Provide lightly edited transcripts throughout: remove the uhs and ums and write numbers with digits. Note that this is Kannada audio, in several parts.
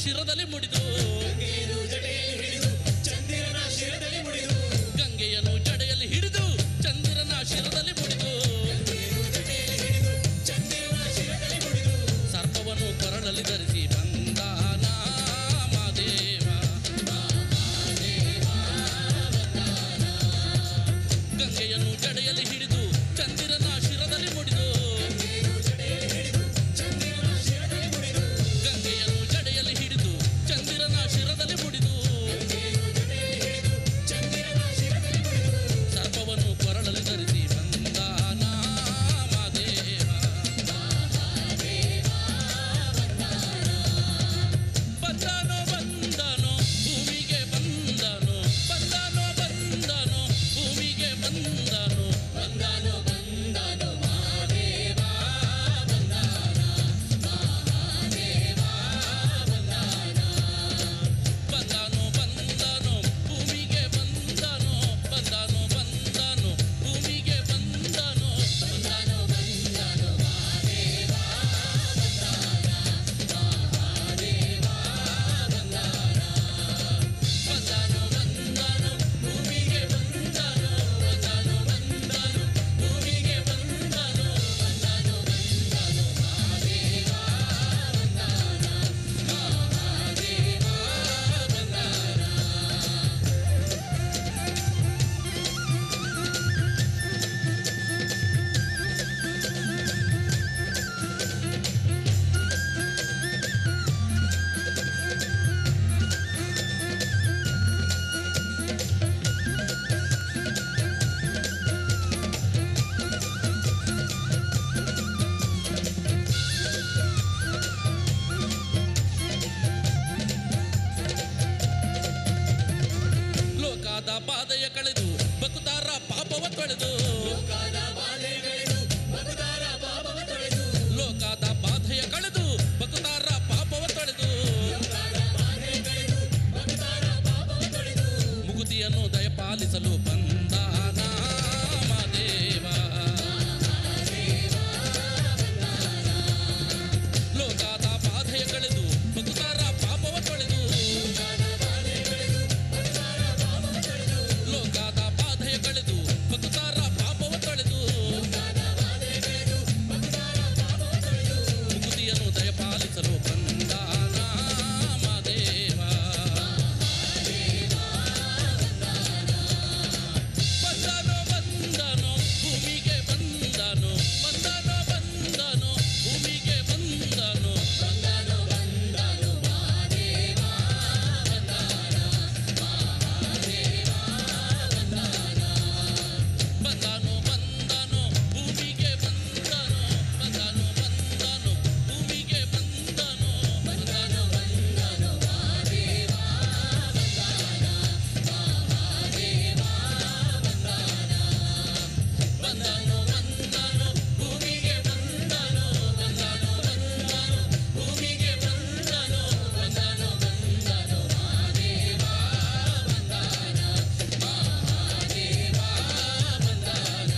ಶಿರದಲ್ಲಿ ಮುಡಿದು ಗಂಗೆಯನ್ನು ಜಡೆಯಲ್ಲಿ ಹಿಡಿದು ಚಂದಿರನ ಶಿರದಲ್ಲಿ ಮುಡಿದು ಸರ್ಪವನ್ನು ಕೊರಳಲ್ಲಿ ಧರಿಸಿ ಬಂದಾನ ಮಾದೇವ. ಗಂಗೆಯನ್ನು ಜಡೆಯಲ್ಲಿ ಹಿಡಿದು ಚಂದಿರನ ಶಿರದಲ್ಲಿ ಮುಡಿದು ಗಂಗೆಯನ್ನು ಜಡೆಯಲ್ಲಿ ಹಿಡಿದು ಚಂದಿರನ ಶಿರದಲ್ಲಿ ಮುಡಿದು ಸರ್ಪವನ್ನು ಕೊರಳಲ್ಲಿ ಧರಿಸಿ ಬಂದಾನ ಮಾದೇವ. ಬಂದನೋ ಬಂದನೋ ಭೂಮಿಗೆ ಬಂದನೋ ಬಂದನೋ ಬಂದನೋ ಭೂಮಿಗೆ ಬಂದನೋ ಬಂದನೋ ಬಂದನೋ ಮಹಾದೇವ ಬಂದನ ಮಹಾದೇವ ಬಂದನ ಬಂದನೋ ಬಂದನೋ ಭೂಮಿಗೆ ಬಂದನೋ ಬಂದನೋ ಬಂದನೋ ಭೂಮಿಗೆ ಬಂದನೋ ಬಂದನೋ ಬಂದನೋ ಮಹಾದೇವ ಬಂದನ ಮಹಾದೇವ ಬಂದನ ಬಂದನೋ ಬಂದನೋ ಭೂಮಿಗೆ ಬಂದನೋ ಬಂದನೋ ಬಂದನೋ ಭೂಮಿಗೆ ಬಂದನೋ ಬಂದನೋ ಬಂದನೋ ಮಹಾದೇವ ಬಂದನ ಮಹಾದೇವ ಲೋಕದ ಬಾಧೆಯ ಕಳೆದು ಬಕುತಾರ ಪಾಪವ ತೊಳೆದು ಲೋಕದ ಬಾಧೆಯ ಕಳೆದು ಬಕುತಾರ ಪಾಪವ ತೊಳೆದು ಮುಗುತಿಯನ್ನು ದಯಪಾಲಿಸಲು ಬಂದಾನ ಮಾದೇವ. ಲೋಕದ ಬಾಧೆಯ ಕಳೆದು ಬಕುತಾರ ಪಾಪವ ತೊಳೆದು ಲೋಕದ ಬಾಧೆಯ ಕಳೆದು ಬಕುತಾರ ಪಾಪವ ತೊಳೆದು ಮುಗುತಿಯನ್ನು ದಯಪಾಲಿಸಲು ಬಂದಾನ ಮಾದೇವ. ಬಂದನೋ ಬಂದನೋ ಭೂಮಿಗೆ ಬಂದನೋ ಬಂದನೋ ಬಂದನೋ ಭೂಮಿಗೆ ಬಂದನೋ ಬಂದನೋ ಬಂದನೋ ಮಹಾದೇವ ಬಂದನ ಮಹಾದೇವ ಬಂದನ ಬಂದನೋ ಬಂದನೋ ಭೂಮಿಗೆ ಬಂದನೋ ಬಂದನೋ ಬಂದನೋ ಭೂಮಿಗೆ ಬಂದನೋ ಬಂದನೋ ಬಂದನೋ ಮಹಾದೇವ ಬಂದನ ಮಹಾದೇವ ಬಂದನ ಬಂದನೋ ಬಂದನೋ ಭೂಮಿಗೆ ಬಂದನೋ ಬಂದನೋ ಬಂದನೋ ಭೂಮಿಗೆ ಬಂದನೋ ಬಂದನೋ ಬಂದನೋ ಮಹಾದೇವ ಬಂದನ ಮಹಾದೇವ ಬಂದನ.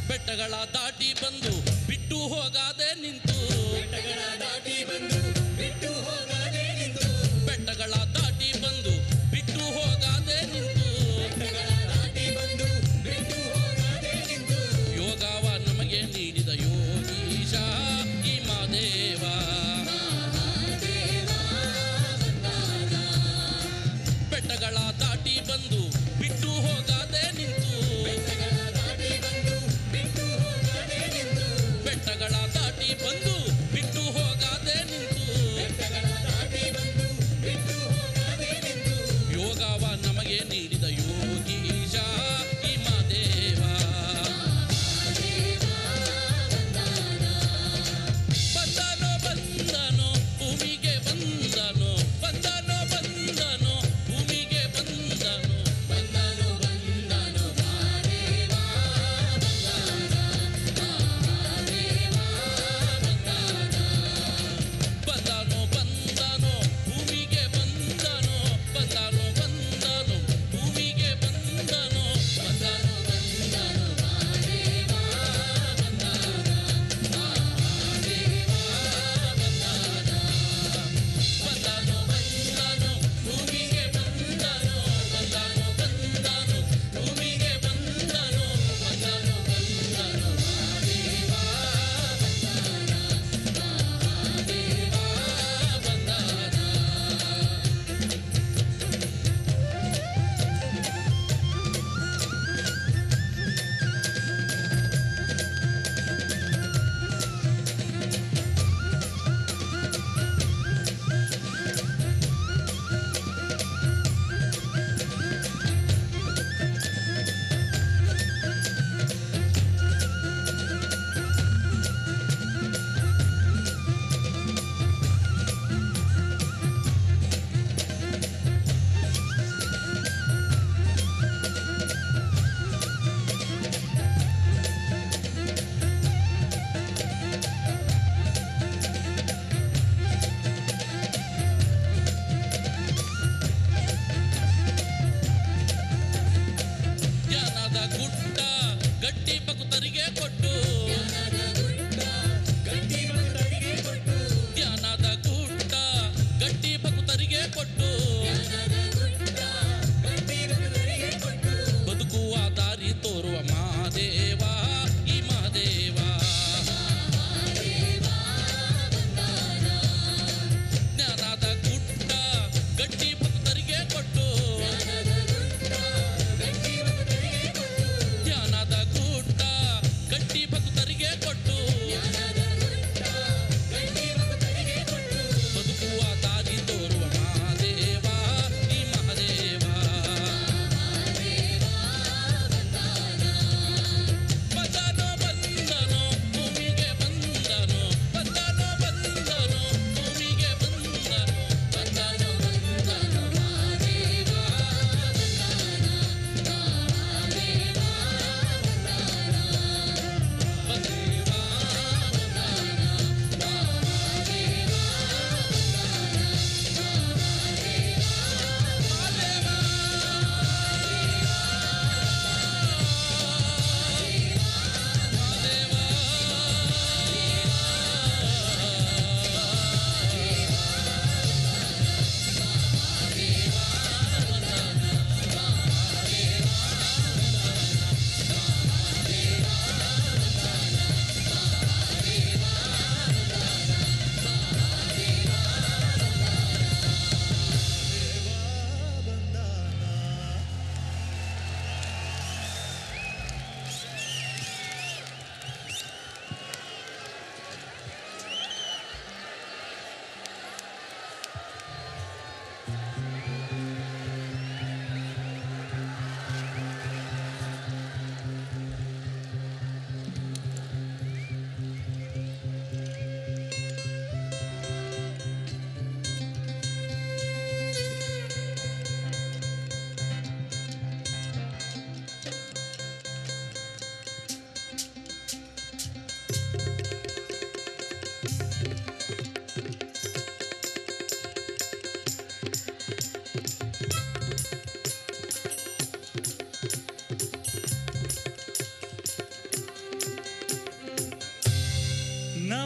ಬೆಟ್ಟಗಳ ದಾಟಿ ಬಂದು ಬಿಟ್ಟು ಹೋಗಾದೆ ನಿಂತು ಬೆಟ್ಟಗಳ ದಾಟಿ ಬಂದು ಬಿಟ್ಟು ಹೋಗಾದೆ ನಿಂತು ಬೆಟ್ಟಗಳ ದಾಟಿ ಬಂದು ಬಿಟ್ಟು ಹೋಗಾದೆ ನಿಂತು ಬೆಟ್ಟಗಳ ದಾಟಿ ಬಂದು ಬಿಟ್ಟು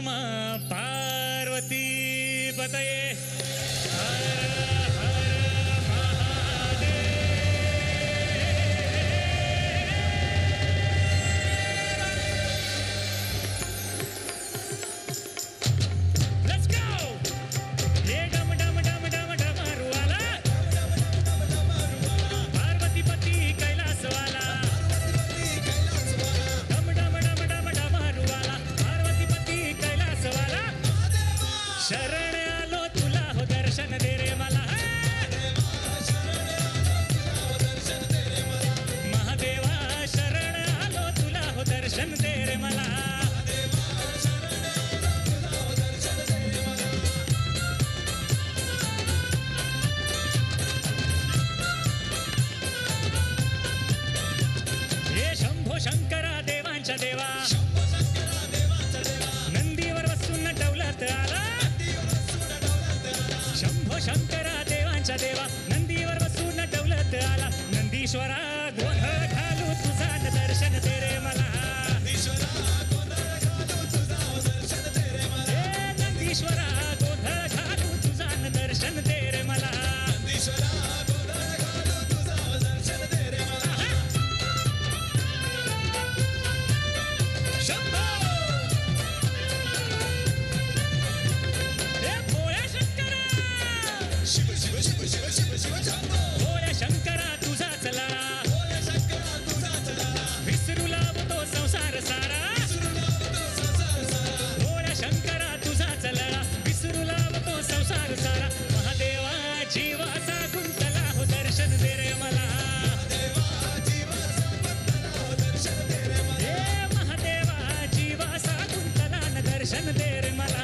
नमः पार्वती पतये शरण आलो तुला हो दर्शन दे रे मला महादेवा शरण आलो तुला हो दर्शन दे रे मला हे शंभो शंकरा देवांच्या देवा नंदीवर बसून डवलत आला शंभो शंकरा देवांच्या देवा नंदीवर बसून डवलत आला नंदीश्वरा गोंधळ घालू तुझा दर्शन दे रे मला हे नंदीश्वरा गोंधळ घालू तुझा दर्शन दे रे मला शंभो हे भोळ्या शंकरा भोळ्या शंकरा तुझाच लळा विसरू लावतो संसार सारा भोळ्या शंकरा तुझाच लळा विसरू लावतो संसार सारा महादेवा जीवाचा गुंतला हो दर्शन दे रे मला हे महादेवा जीवाचा गुंतला न दर्शन दे रे मला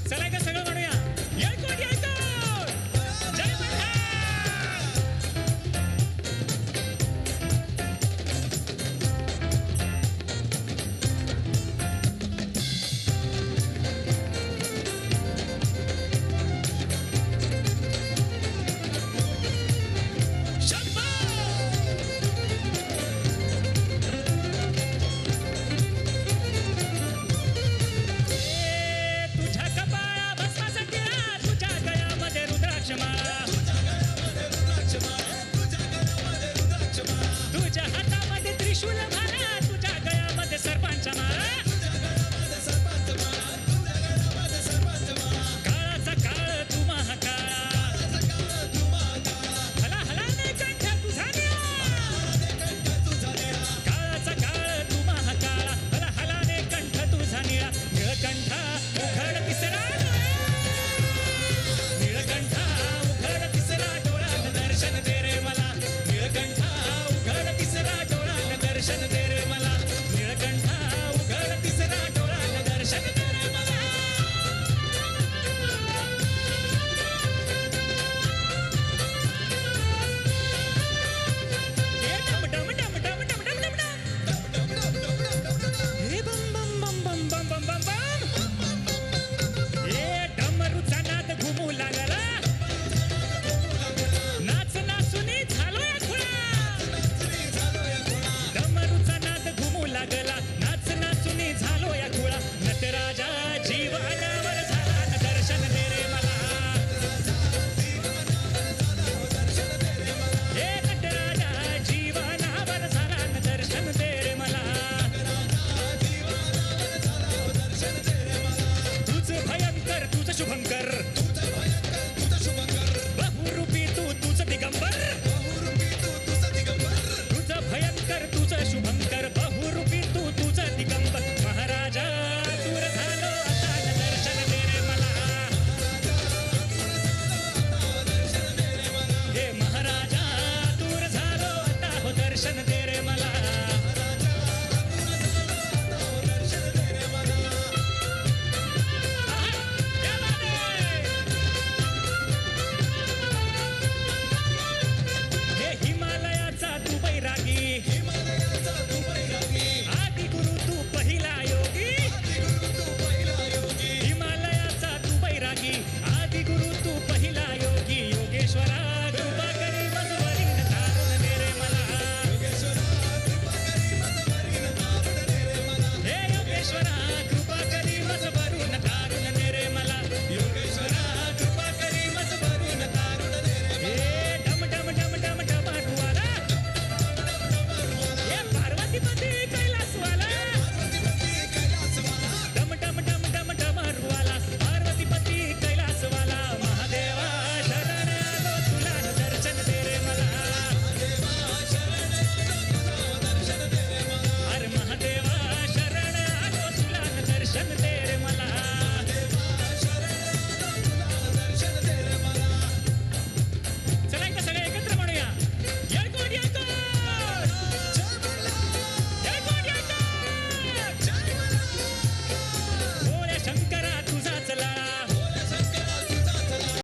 चला का सगळं म्हणूया येळकोट येळकोट जय मल्हार शंभो तुझ्या कपाळा भस्माचा टिळा तुझ्या गळ्यामध्ये रुद्राक्षमाळा तुझ्या हातामध्ये त्रिशूल